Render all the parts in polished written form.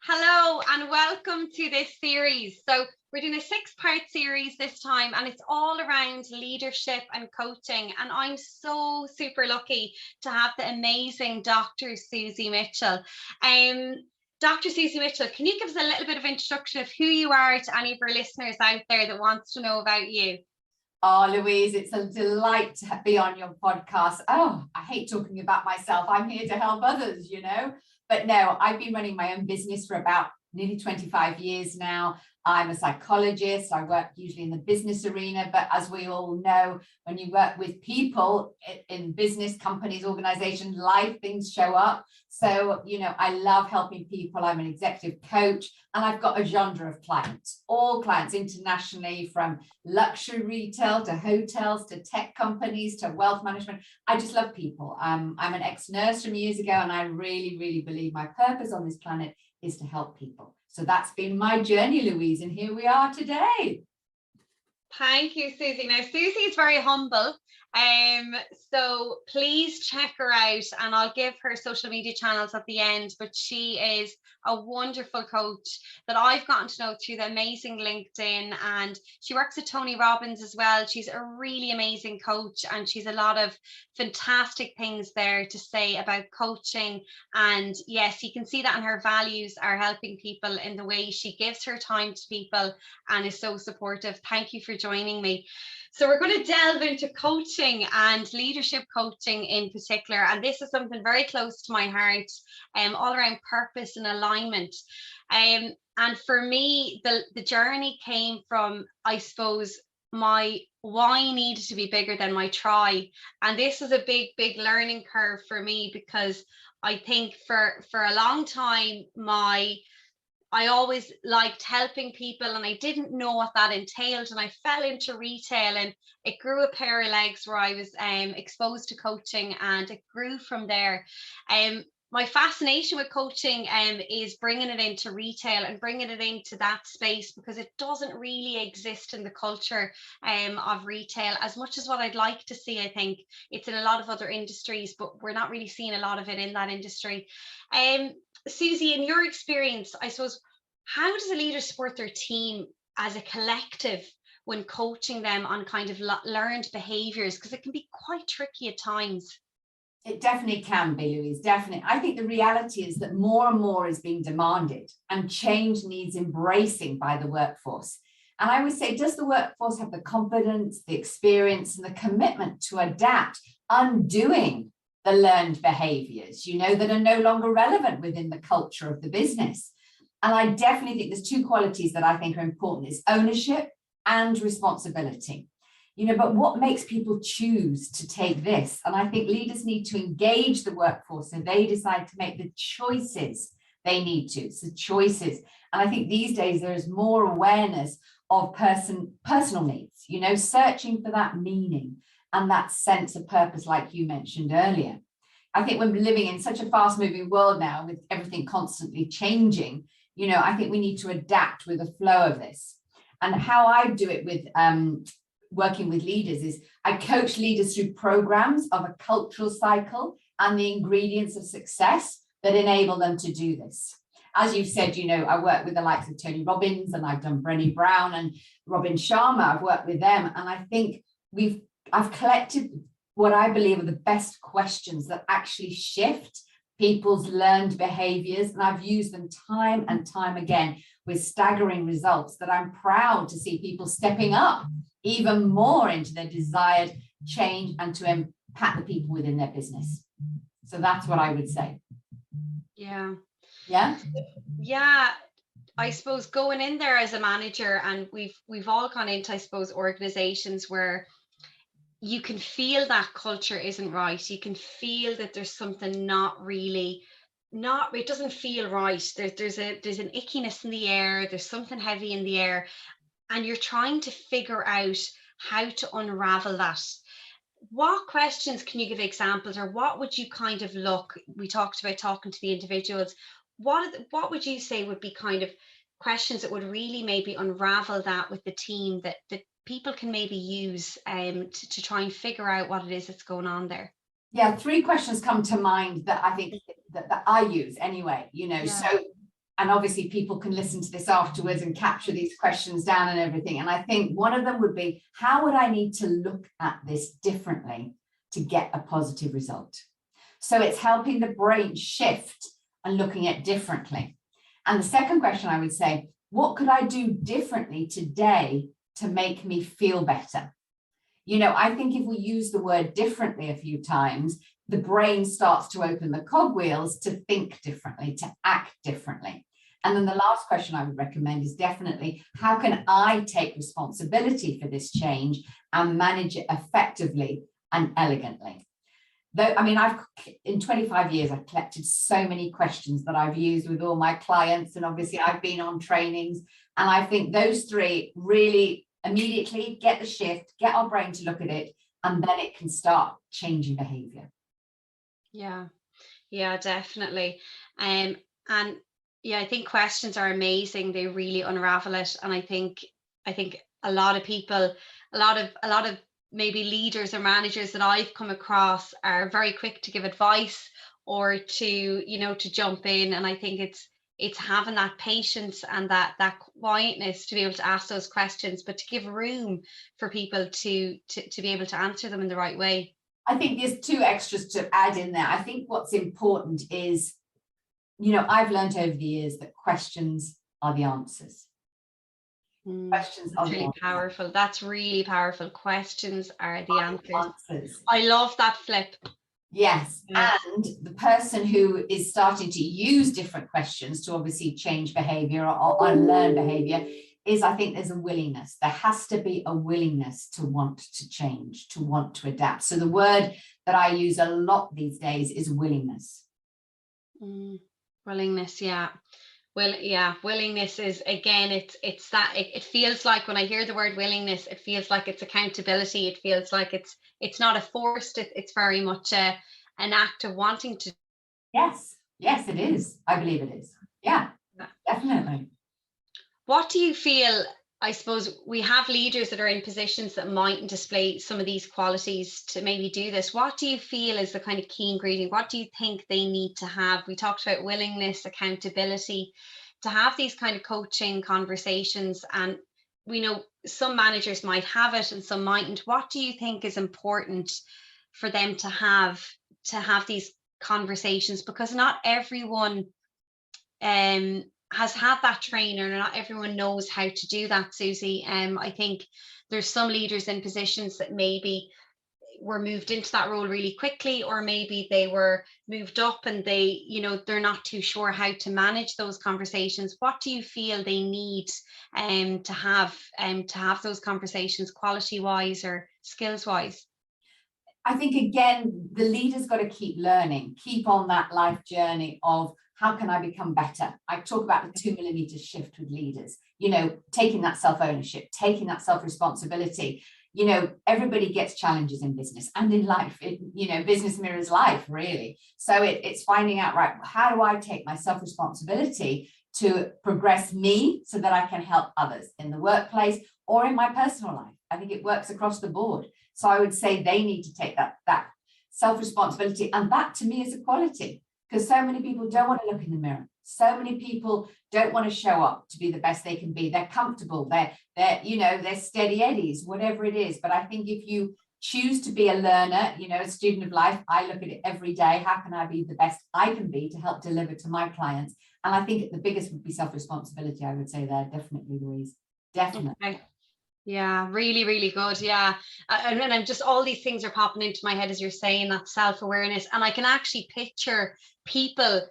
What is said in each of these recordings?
Hello and welcome to this series. So we're doing a 6-part series this time and it's all around leadership and coaching, and I'm so super lucky to have the amazing Dr. Susie Mitchell. Dr. Susie Mitchell, can you give us a little bit of introduction of who you are to any of our listeners out there that wants to know about you? Oh, Louise, it's a delight to be on your podcast. Oh, I hate talking about myself. I'm here to help others, But no, I've been running my own business for about nearly 25 years now. I'm a psychologist. I work usually in the business arena, but as we all know, when you work with people in business, companies, organizations, life, things show up. So, I love helping people. I'm an executive coach and I've got a genre of clients, all clients internationally, from luxury retail to hotels, to tech companies, to wealth management. I just love people. I'm an ex-nurse from years ago, and I really, really believe my purpose on this planet is to help people. So that's been my journey, Louise, and here we are today. Thank you, Susie. Now, Susie is very humble. So please check her out, and I'll give her social media channels at the end, but she is a wonderful coach that I've gotten to know through the amazing LinkedIn, and she works with Tony Robbins as well. She's a really amazing coach, and she's a lot of fantastic things there to say about coaching. And yes, you can see that in her values are helping people in the way she gives her time to people and is so supportive. Thank you for joining me. So we're going to delve into coaching and leadership coaching in particular. And this is something very close to my heart, all around purpose and alignment. And for me, the journey came from, I suppose, my why needed to be bigger than my try. And this was a big learning curve for me, because I think for a long time, I always liked helping people and I didn't know what that entailed, and I fell into retail and it grew a pair of legs where I was exposed to coaching, and it grew from there. My fascination with coaching is bringing it into retail and bringing it into that space, because it doesn't really exist in the culture of retail as much as what I'd like to see. I think it's in a lot of other industries, but we're not really seeing a lot of it in that industry. Susie, in your experience, I suppose, how does a leader support their team as a collective when coaching them on kind of learned behaviours? Because it can be quite tricky at times. It definitely can be, Louise, definitely. I think the reality is that more and more is being demanded, and change needs embracing by the workforce. And I would say, does the workforce have the confidence, the experience, and the commitment to adapt, undoing the learned behaviours, that are no longer relevant within the culture of the business? And I definitely think there's two qualities that I think are important: is ownership and responsibility. But what makes people choose to take this? And I think leaders need to engage the workforce so they decide to make the choices they need to. So choices. And I think these days there is more awareness of personal needs, searching for that meaning and that sense of purpose, like you mentioned earlier. I think we're living in such a fast-moving world now, with everything constantly changing. I think we need to adapt with the flow of this. And how I do it with working with leaders is I coach leaders through programs of a cultural cycle and the ingredients of success that enable them to do this. As you've said, I work with the likes of Tony Robbins, and I've done Brené Brown and Robin Sharma. I've worked with them, and I think I've collected what I believe are the best questions that actually shift people's learned behaviors, and I've used them time and time again with staggering results that I'm proud to see people stepping up even more into their desired change and to impact the people within their business. So that's what I would say. Yeah. I suppose going in there as a manager, and we've all gone into, I suppose, organizations where you can feel that culture isn't right. You can feel that there's something it doesn't feel right. There's an ickiness in the air. There's something heavy in the air, and you're trying to figure out how to unravel that. What questions can you give examples, or what would you kind of we talked about talking to the individuals. What would you say would be kind of questions that would really maybe unravel that with the team, that people can maybe use to try and figure out what it is that's going on there? Yeah, three questions come to mind that I think that I use anyway, So and obviously people can listen to this afterwards and capture these questions down and everything. And I think one of them would be, how would I need to look at this differently to get a positive result? So it's helping the brain shift and looking at differently. And the second question I would say, what could I do differently today to make me feel better? You know, I think if we use the word differently a few times, the brain starts to open the cogwheels to think differently, to act differently. And then the last question I would recommend is definitely, how can I take responsibility for this change and manage it effectively and elegantly? Though, I mean, in 25 years, I've collected so many questions that I've used with all my clients, and obviously I've been on trainings, and I think those three really immediately get the shift, get our brain to look at it, and then it can start changing behavior. Yeah, definitely. And yeah, I think questions are amazing. They really unravel it. And I think a lot of people, a lot of maybe leaders or managers that I've come across are very quick to give advice or to jump in. And I think it's having that patience and that quietness to be able to ask those questions, but to give room for people to be able to answer them in the right way. I think there's two extras to add in there. I think what's important is, I've learned over the years that questions are the answers. Questions are really powerful. That's really powerful. Questions are the answers. I love that flip. Yes. And the person who is starting to use different questions to obviously change behavior or unlearn behavior is, I think there's a willingness. There has to be a willingness to want to change, to want to adapt. So the word that I use a lot these days is willingness. Willingness, yeah. Well, yeah, willingness is, again, it's that it feels like when I hear the word willingness, it feels like it's accountability. It feels like it's not a forced, it's very much an act of wanting to. Yes, it is. I believe it is. Yeah, definitely. What do you feel, I suppose we have leaders that are in positions that mightn't display some of these qualities to maybe do this. What do you feel is the kind of key ingredient? What do you think they need to have? We talked about willingness, accountability, to have these kind of coaching conversations. And we know some managers might have it and some mightn't. What do you think is important for them to have these conversations? Because not everyone has had that trainer, and not everyone knows how to do that, Susie. I think there's some leaders in positions that maybe were moved into that role really quickly, or maybe they were moved up and they're not too sure how to manage those conversations. What do you feel they need to have those conversations, quality wise or skills wise? I think, again, the leader's got to keep learning, keep on that life journey of, how can I become better? I talk about the 2 millimeter shift with leaders, taking that self-ownership, taking that self-responsibility. Everybody gets challenges in business and in life. Business mirrors life, really. So it's finding out, right, how do I take my self-responsibility to progress me so that I can help others in the workplace or in my personal life? I think it works across the board. So I would say they need to take that self-responsibility, and that to me is a quality. Because so many people don't want to look in the mirror. So many people don't want to show up to be the best they can be. They're comfortable. They're steady eddies, whatever it is. But I think if you choose to be a learner, a student of life, I look at it every day. How can I be the best I can be to help deliver to my clients? And I think the biggest would be self-responsibility. I would say there, definitely, Louise. Definitely. Okay. Yeah, really, really good. Yeah. And then just all these things are popping into my head as you're saying that self-awareness. And I can actually picture people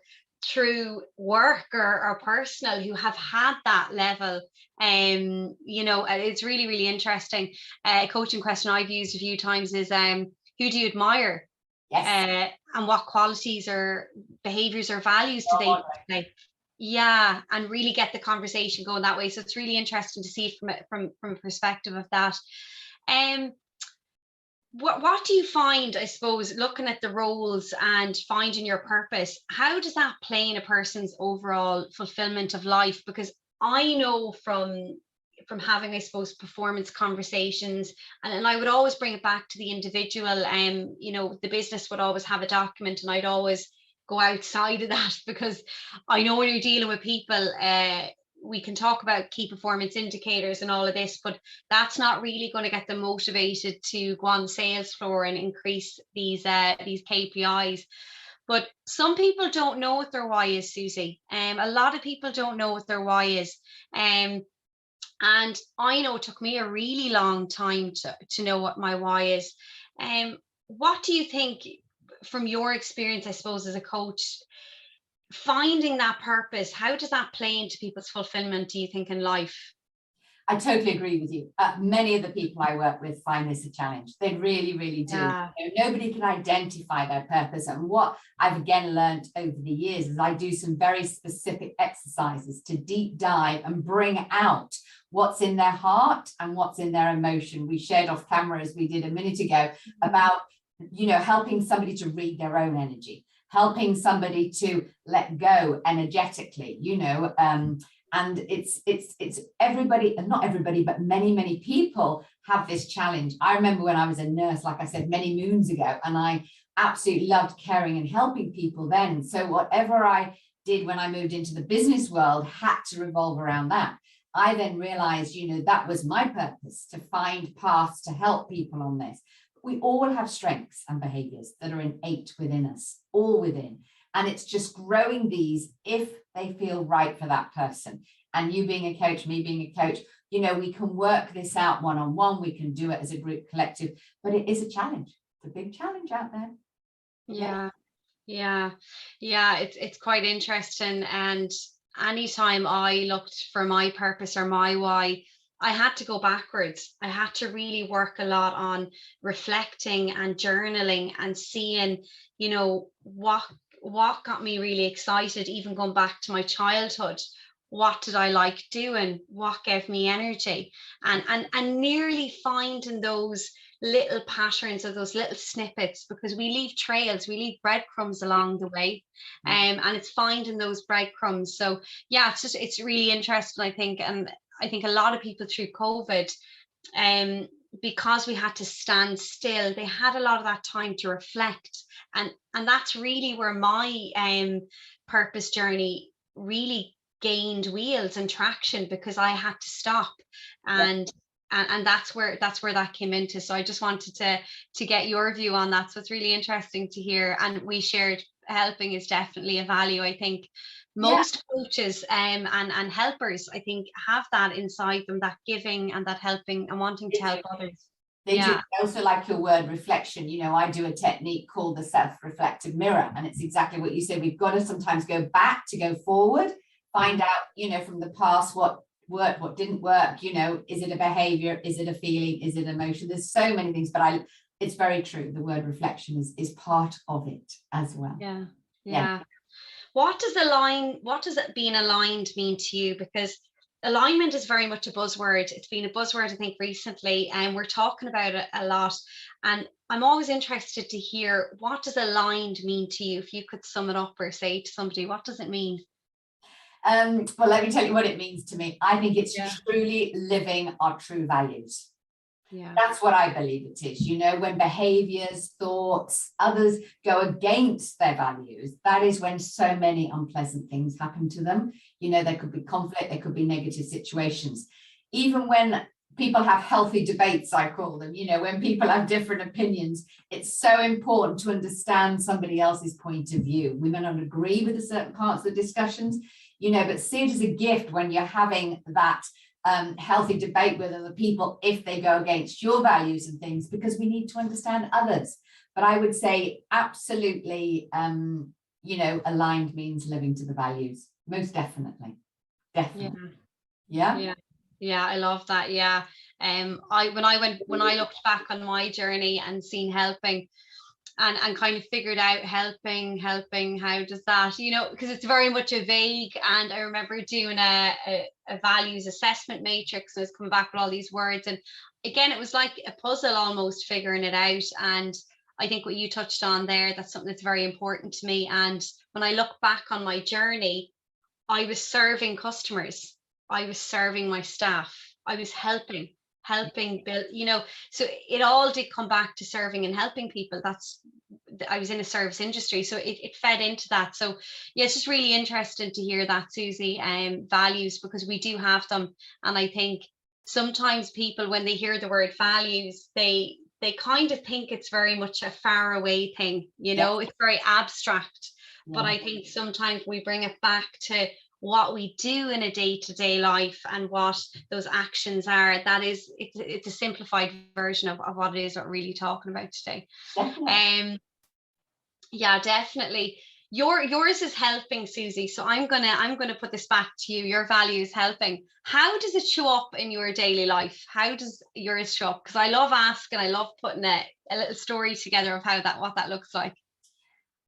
through work or personal who have had that level. It's really, really interesting. A coaching question I've used a few times is, who do you admire? Yes. And what qualities or behaviors or values do they display? Yeah, and really get the conversation going that way. So it's really interesting to see it from a perspective of that. What do you find, I suppose, looking at the roles and finding your purpose, how does that play in a person's overall fulfillment of life? Because I know from having, I suppose, performance conversations, and I would always bring it back to the individual. The business would always have a document, and I'd always go outside of that, because I know when you're dealing with people, we can talk about key performance indicators and all of this, but that's not really going to get them motivated to go on the sales floor and increase these KPIs. But some people don't know what their why is, Susie. A lot of people don't know what their why is. And I know it took me a really long time to know what my why is. What do you think, from your experience, I suppose, as a coach, finding that purpose, how does that play into people's fulfillment, do you think, in life? I totally agree with you. Many of the people I work with find this a challenge. They really, really do. Yeah. Nobody can identify their purpose. And what I've again learned over the years is I do some very specific exercises to deep dive and bring out what's in their heart and what's in their emotion. We shared off camera, as we did a minute ago, about, helping somebody to read their own energy, helping somebody to let go energetically, and it's everybody, and not everybody, but many people have this challenge. I remember when I was a nurse, like I said, many moons ago, and I absolutely loved caring and helping people then. So whatever I did when I moved into the business world had to revolve around that. I then realized, that was my purpose, to find paths to help people on this. We all have strengths and behaviors that are innate within us, all within. And it's just growing these if they feel right for that person. And you being a coach, me being a coach, we can work this out one-on-one. We can do it as a group collective, but it is a challenge. It's a big challenge out there. Yeah. It's quite interesting. And anytime I looked for my purpose or my why, I had to go backwards. I had to really work a lot on reflecting and journaling and seeing, what got me really excited, even going back to my childhood. What did I like doing? What gave me energy? And nearly finding those little patterns or those little snippets, because we leave trails, we leave breadcrumbs along the way. And it's finding those breadcrumbs. So yeah, it's really interesting, I think. And I think a lot of people through COVID, because we had to stand still, they had a lot of that time to reflect. And that's really where my purpose journey really gained wheels and traction, because I had to stop. And that's where that came into. So I just wanted to get your view on that. So it's really interesting to hear. And we shared helping is definitely a value. I think most coaches and helpers, I think, have that inside them, that giving and that helping and wanting to help others. They do. I also like your word reflection. I do a technique called the self-reflective mirror, and it's exactly what you said. We've got to sometimes go back to go forward, find out, from the past, what worked, what didn't work. Is it a behavior? Is it a feeling? Is it emotion? There's so many things, but it's very true. The word reflection is part of it as well. Yeah. What does it being aligned mean to you? Because alignment is very much a buzzword. It's been a buzzword, I think, recently, and we're talking about it a lot. And I'm always interested to hear, what does aligned mean to you? If you could sum it up or say to somebody, what does it mean? Well, let me tell you what it means to me. I think it's truly living our true values. That's what I believe it is. When behaviors, thoughts, others go against their values, that is when so many unpleasant things happen to them. There could be conflict, there could be negative situations. Even when people have healthy debates, I call them, when people have different opinions, it's so important to understand somebody else's point of view. We may not agree with the certain parts of the discussions, but see it as a gift when you're having that healthy debate with other people if they go against your values and things, because we need to understand others. But I would say absolutely, aligned means living to the values. Most definitely. Yeah, I love that. When I looked back on my journey and seen helping and kind of figured out helping, how does that, because it's very much a vague. And I remember doing a values assessment matrix, and I was coming back with all these words, and again it was like a puzzle almost, figuring it out. And I think what you touched on there, that's something that's very important to me. And when I look back on my journey, I was serving customers, I was serving my staff, I was helping. helping build, so it all did come back to serving and helping people. I was in a service industry, so it fed into that. So yeah, it's just really interesting to hear that, Susie, values, because we do have them. And I think sometimes people, when they hear the word values, they kind of think it's very much a far away thing, it's very abstract. But I think sometimes we bring it back to what we do in a day-to-day life and what those actions are. It's a simplified version of what it is that we're really talking about today. Yeah, definitely. Yours is helping, Susie. So I'm gonna put this back to you. Your value is helping. How does it show up in your daily life? How does yours show up? Because I love asking, I love putting a little story together of what that looks like.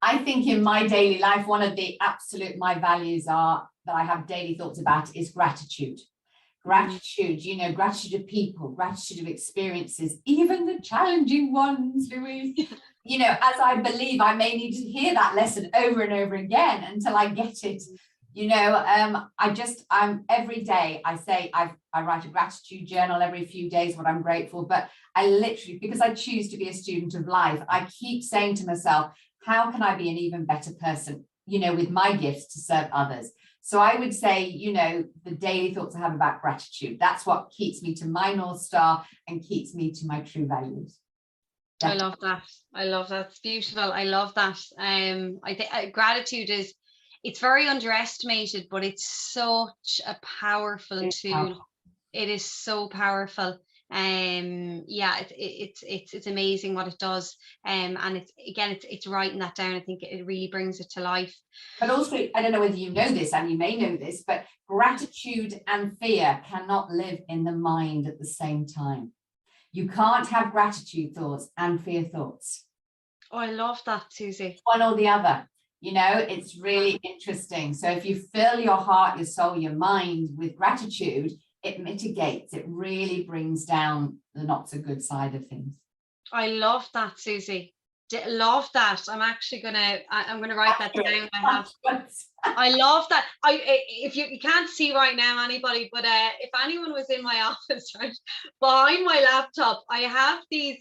I think in my daily life, one of the absolute my values are that I have daily thoughts about is gratitude. Gratitude, gratitude of people, gratitude of experiences, even the challenging ones, Louise. As I believe, I may need to hear that lesson over and over again until I get it. I'm every day I write a gratitude journal every few days, what I'm grateful, but I literally, because I choose to be a student of life, I keep saying to myself, how can I be an even better person, with my gifts to serve others? So I would say, the daily thoughts I have about gratitude, that's what keeps me to my North Star and keeps me to my true values. Definitely. I love that. It's beautiful. I love that. I think gratitude it's very underestimated, but it's such a powerful tool. It is so powerful. It's amazing what it does. And it's writing that down. I think it really brings it to life. But also, I don't know whether you know this, and you may know this, but gratitude and fear cannot live in the mind at the same time. You can't have gratitude thoughts and fear thoughts. Oh, I love that, Susie. One or the other. It's really interesting. So if you fill your heart, your soul, your mind with gratitude, it mitigates, it really brings down the not so good side of things. I love that, Susie. Love that. I'm gonna write that down. I love that. If you can't see right now, anybody, but if anyone was in my office, right behind my laptop, I have these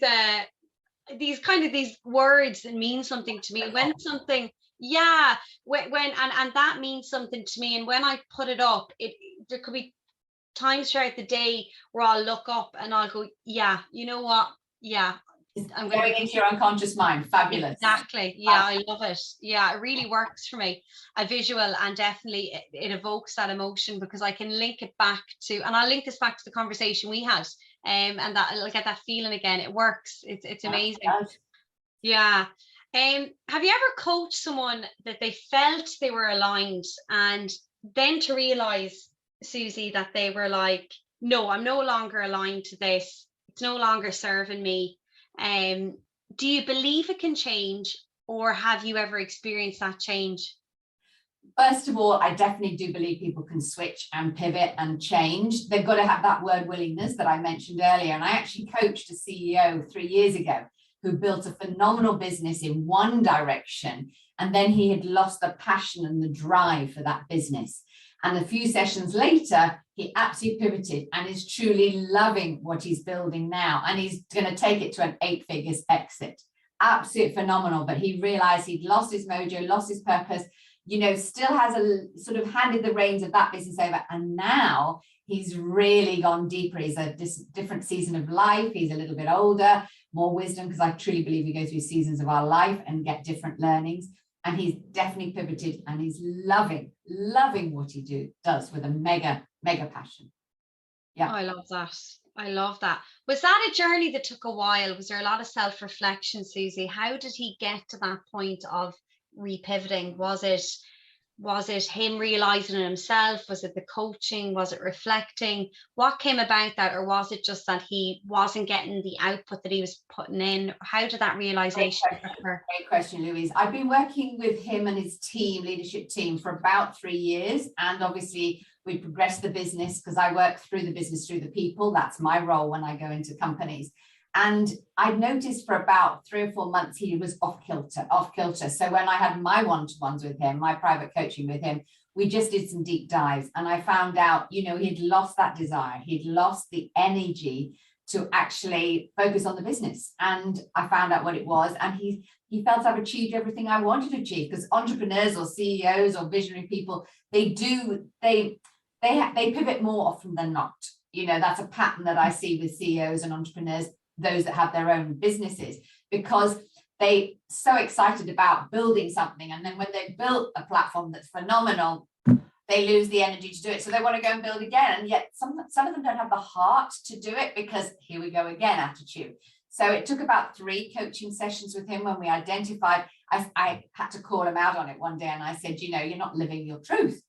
words that mean something to me. When something, when that means something to me, and when I put it up, there could be times throughout the day where I'll look up and I'll go, yeah, you know what? Yeah. I'm going into your unconscious mind. Fabulous. Exactly. Yeah, I love it. Yeah, it really works for me. A visual, and definitely it evokes that emotion, because I can link it back to, and I'll link this back to the conversation we had, and that I'll get that feeling again. It works. It's amazing. Yeah. Have you ever coached someone that they felt they were aligned, and then to realize, Susie, that they were like, no, I'm no longer aligned to this. It's no longer serving me. Do you believe it can change, or have you ever experienced that change? First of all, I definitely do believe people can switch and pivot and change. They've got to have that word willingness that I mentioned earlier. And I actually coached a CEO 3 years ago who built a phenomenal business in one direction, and then he had lost the passion and the drive for that business. And a few sessions later, he absolutely pivoted and is truly loving what he's building now. And he's going to take it to an 8 figures exit. Absolutely phenomenal. But he realized he'd lost his mojo, lost his purpose, still has a sort of handed the reins of that business over. And now he's really gone deeper. He's a different season of life. He's a little bit older, more wisdom, because I truly believe we go through seasons of our life and get different learnings. And he's definitely pivoted, and he's loving what he does with a mega passion. Yeah. Oh, I love that. Was that a journey that took a while? Was there a lot of self-reflection, Susie? How did he get to that point of repivoting? Was it him realizing it himself? Was it the coaching? Was it reflecting? What came about that? Or was it just that he wasn't getting the output that he was putting in? How did that realization occur? Great question, Louise. I've been working with him and his leadership team for about 3 years. And obviously we progressed the business, because I work through the business, through the people. That's my role when I go into companies. And I'd noticed for about 3 or 4 months, he was off kilter. So when I had my one-to-ones with him, my private coaching with him, we just did some deep dives, and I found out, you know, he'd lost that desire. He'd lost the energy to actually focus on the business. And I found out what it was. And he felt I've achieved everything I wanted to achieve, because entrepreneurs or CEOs or visionary people, they pivot more often than not. You know, that's a pattern that I see with CEOs and entrepreneurs, those that have their own businesses, because they so excited about building something, and then when they've built a platform that's phenomenal, they lose the energy to do it, so they want to go and build again. And yet some of them don't have the heart to do it, because here we go again attitude. So it took about 3 coaching sessions with him when we identified. I had to call him out on it one day, and I said, you know, you're not living your truth.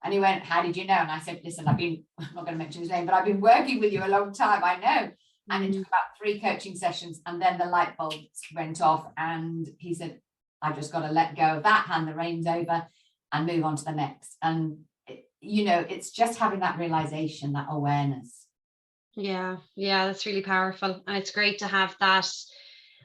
And he went, how did you know? And I said, listen, I'm not going to mention his name, but I've been working with you a long time, I know. And it took about 3 coaching sessions, and then the light bulbs went off, and he said, I've just got to let go of that, hand the reins over and move on to the next. And, you know, it's just having that realization, that awareness. Yeah, that's really powerful. And it's great to have that.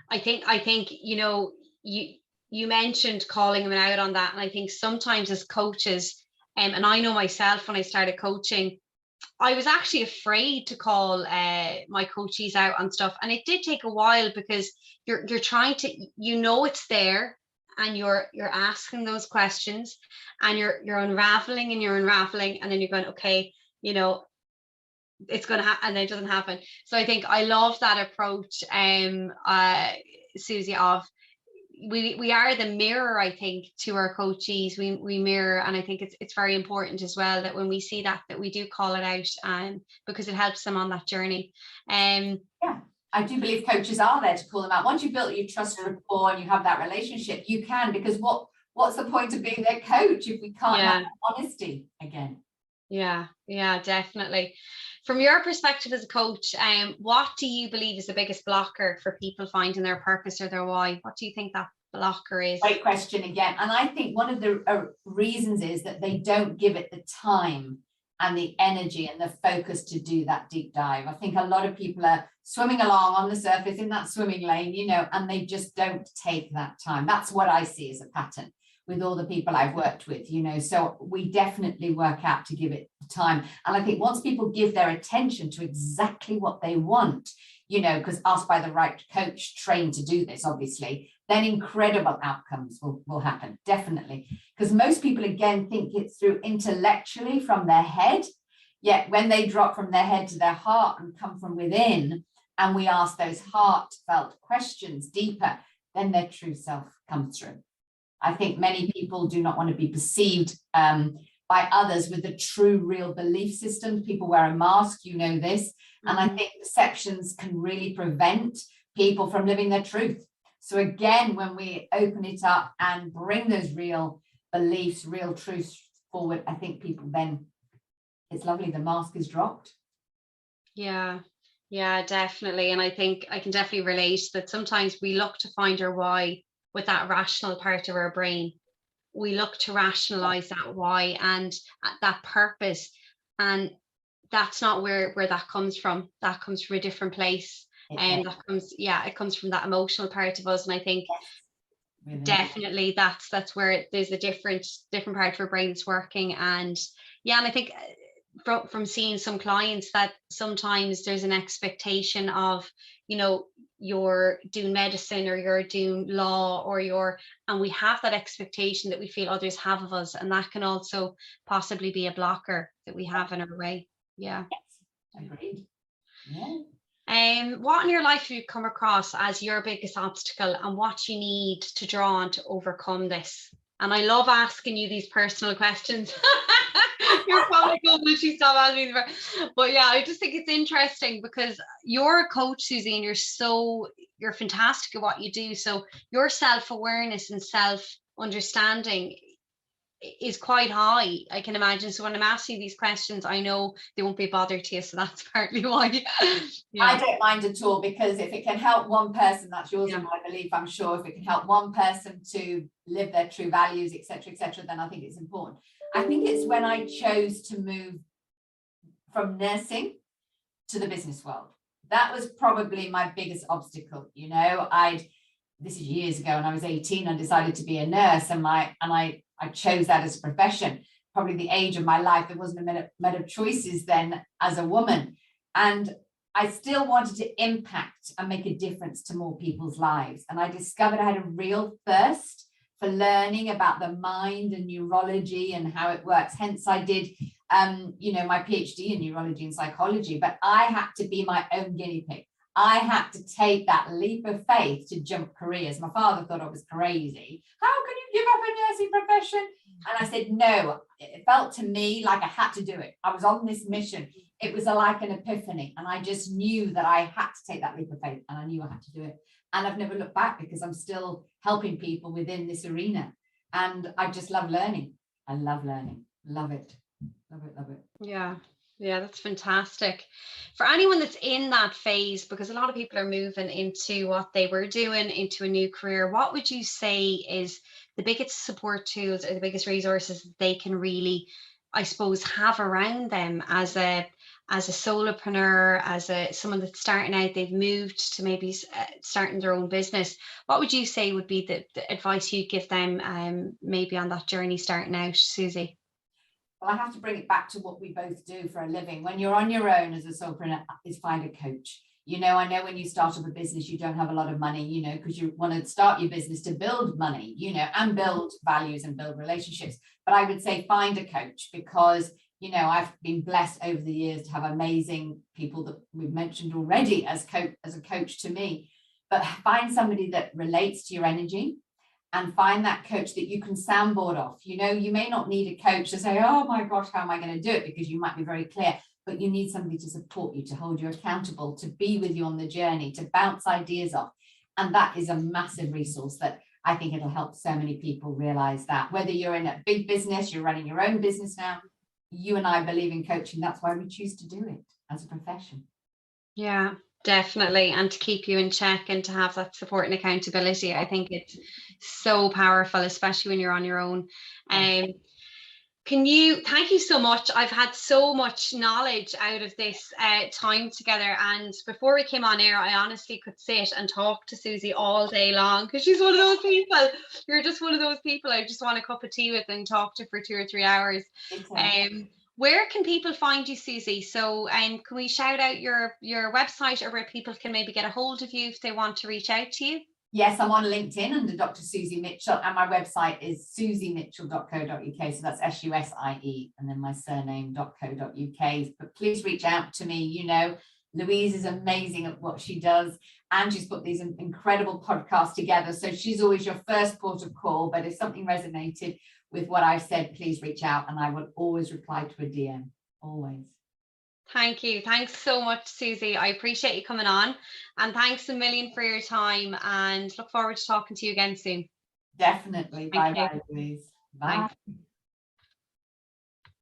I think, you know, you mentioned calling him out on that. And I think sometimes as coaches, and I know myself when I started coaching, I was actually afraid to call my coachees out on stuff. And it did take a while, because you're trying to, you know, it's there, and you're asking those questions, and you're unraveling and you're unraveling, and then you're going, okay, you know, it's going to happen, and then it doesn't happen. So I think I love that approach, Susie, of we are the mirror, I think, to our coachees. We mirror, and I think it's very important as well that when we see that we do call it out, because it helps them on that journey. Yeah, I do believe coaches are there to call them out. Once you've built your trust rapport and you have that relationship, you can, because what's the point of being their coach if we can't have honesty again? Yeah, definitely. From your perspective as a coach, what do you believe is the biggest blocker for people finding their purpose or their why? What do you think that blocker is? Great question again. And I think one of the reasons is that they don't give it the time and the energy and the focus to do that deep dive. I think a lot of people are swimming along on the surface in that swimming lane, you know, and they just don't take that time. That's what I see as a pattern with all the people I've worked with, you know. So we definitely work out to give it time. And I think once people give their attention to exactly what they want, you know, because asked by the right coach, trained to do this, obviously, then incredible outcomes will happen, definitely. Because most people, again, think it's through intellectually from their head, yet when they drop from their head to their heart and come from within, and we ask those heartfelt questions deeper, then their true self comes through. I think many people do not want to be perceived by others with the true, real belief systems. People wear a mask, you know this. And I think perceptions can really prevent people from living their truth. So again, when we open it up and bring those real beliefs, real truths forward, I think people then, it's lovely, the mask is dropped. Yeah, definitely. And I think I can definitely relate that sometimes we look to find our why with that rational part of our brain. We look to rationalize that why and that purpose, and that's not where that comes from. That comes from a different place, and it comes from that emotional part of us. And I think definitely that's where there's a different part of our brain that's working. And I think from seeing some clients that sometimes there's an expectation of, you know, you're doing medicine or you're doing law and we have that expectation that we feel others have of us, and that can also possibly be a blocker that we have in our way. Agreed. What in your life have you come across as your biggest obstacle, and what you need to draw on to overcome this? And I love asking you these personal questions. You're probably going to literally stop asking me, but I just think it's interesting because you're a coach, Susie, and you're fantastic at what you do. So your self-awareness and self-understanding is quite high, I can imagine. So when I'm asking these questions, I know they won't be a bother to you, so that's partly why. I don't mind at all, because if it can help one person, that's yours and my belief, I'm sure. If it can help one person to live their true values, etc., then I think it's important. I think it's when I chose to move from nursing to the business world. That was probably my biggest obstacle. You know, this is years ago, and I was 18 and decided to be a nurse, and I chose that as a profession. probably the age of my life. There wasn't a lot of choices then as a woman. And I still wanted to impact and make a difference to more people's lives. And I discovered I had a real thirst for learning about the mind and neurology and how it works. Hence, I did, my PhD in neurology and psychology, but I had to be my own guinea pig. I had to take that leap of faith to jump careers. My father thought I was crazy. How can you give up a nursing profession? And I said, no, it felt to me like I had to do it. I was on this mission. It was like an epiphany. And I just knew that I had to take that leap of faith, and I knew I had to do it. And I've never looked back, because I'm still helping people within this arena. And I just love learning. I love learning. Love it. Love it. Love it. Yeah, that's fantastic. For anyone that's in that phase, because a lot of people are moving into what they were doing, into a new career, what would you say is the biggest support tools or the biggest resources that they can really, I suppose, have around them as a solopreneur, as someone that's starting out, they've moved to maybe starting their own business? What would you say would be the advice you'd give them maybe on that journey starting out, Susie? Well, I have to bring it back to what we both do for a living. When you're on your own as a solopreneur, is find a coach. I know when you start up a business, you don't have a lot of money, because you want to start your business to build money, and build values and build relationships. But I would say find a coach, because, I've been blessed over the years to have amazing people that we've mentioned already as a coach to me. But find somebody that relates to your energy, and find that coach that you can soundboard off. You may not need a coach to say, oh my gosh, how am I going to do it? Because you might be very clear, but you need somebody to support you, to hold you accountable, to be with you on the journey, to bounce ideas off. And that is a massive resource that I think it'll help so many people realize that. Whether you're in a big business, you're running your own business now, you and I believe in coaching. That's why we choose to do it as a profession. Yeah, definitely. And to keep you in check and to have that support and accountability, I think it's so powerful, especially when you're on your own. Thank you so much. I've had so much knowledge out of this time together. And before we came on air, I honestly could sit and talk to Susie all day long, because she's one of those people. You're just one of those people I just want a cup of tea with and talk to for 2 or 3 hours. Where can people find you, Susie? So can we shout out your website, or where people can maybe get a hold of you if they want to reach out to you? Yes, I'm on LinkedIn under Dr Susie Mitchell, and my website is susiemitchell.co.uk. So that's SUSIE, and then my surname.co.uk. But please reach out to me. Louise is amazing at what she does, and she's put these incredible podcasts together. So she's always your first port of call. But if something resonated with what I've said, please reach out, and I will always reply to a DM. Always. Thank you. Thanks so much, Susie. I appreciate you coming on, and thanks a million for your time, and look forward to talking to you again soon. Definitely. Bye-bye, Louise. Bye. Thanks.